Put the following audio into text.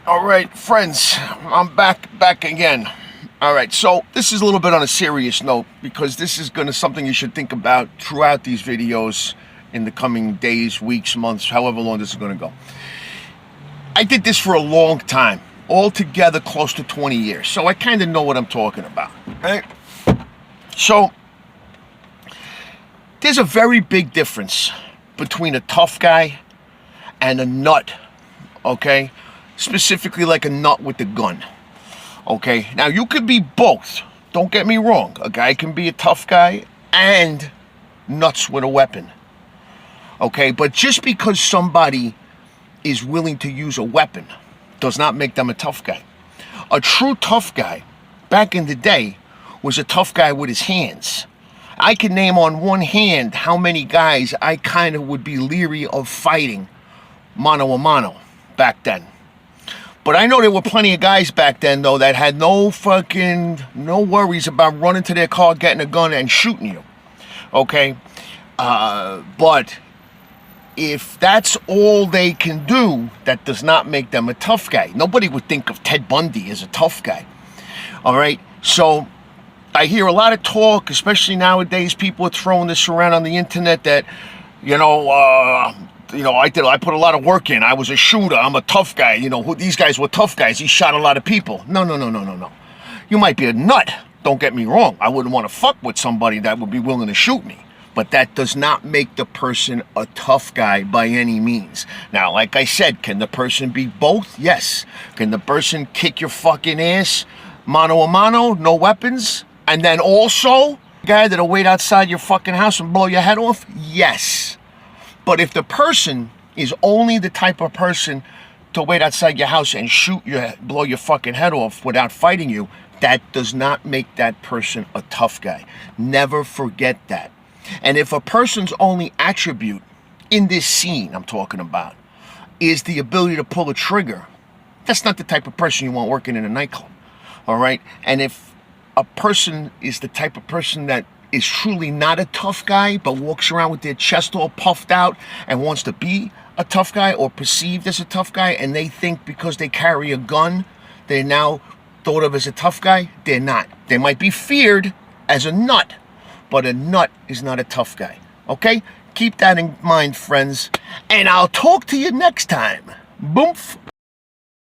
All right, friends, I'm back again. All right, so this is a little bit on a serious note because this is going to something you should think about throughout these videos in the coming days, weeks, months, however long this is going to go. I did this for a long time, altogether close to 20 years, so I kind of know what I'm talking about. Right? So there's a very big difference between a tough guy and a nut, okay? Specifically like a nut with a gun. Okay, now you could be both. Don't get me wrong. A guy can be a tough guy and nuts with a weapon. Okay, but just because somebody is willing to use a weapon does not make them a tough guy. A true tough guy, back in the day, was a tough guy with his hands. I can name on one hand how many guys I kind of would be leery of fighting mano a mano back then. But I know there were plenty of guys back then, though, that had no worries about running to their car, getting a gun, and shooting you. Okay? But if that's all they can do, that does not make them a tough guy. Nobody would think of Ted Bundy as a tough guy. All right? So I hear a lot of talk, especially nowadays, people are throwing this around on the internet that, I put a lot of work in. I was a shooter. I'm a tough guy. These guys were tough guys. He shot a lot of people. No. You might be a nut. Don't get me wrong. I wouldn't want to fuck with somebody that would be willing to shoot me. But that does not make the person a tough guy by any means. Now, like I said, can the person be both? Yes. Can the person kick your fucking ass, mano a mano, no weapons, and then also a guy that'll wait outside your fucking house and blow your head off? Yes. But if the person is only the type of person to wait outside your house and blow your fucking head off without fighting you, that does not make that person a tough guy. Never forget that. And if a person's only attribute in this scene I'm talking about is the ability to pull a trigger, that's not the type of person you want working in a nightclub. All right? And if a person is the type of person that is truly not a tough guy, but walks around with their chest all puffed out and wants to be a tough guy or perceived as a tough guy, and they think because they carry a gun, they're now thought of as a tough guy, they're not. They might be feared as a nut, but a nut is not a tough guy. Okay? Keep that in mind, friends, and I'll talk to you next time. Boomf.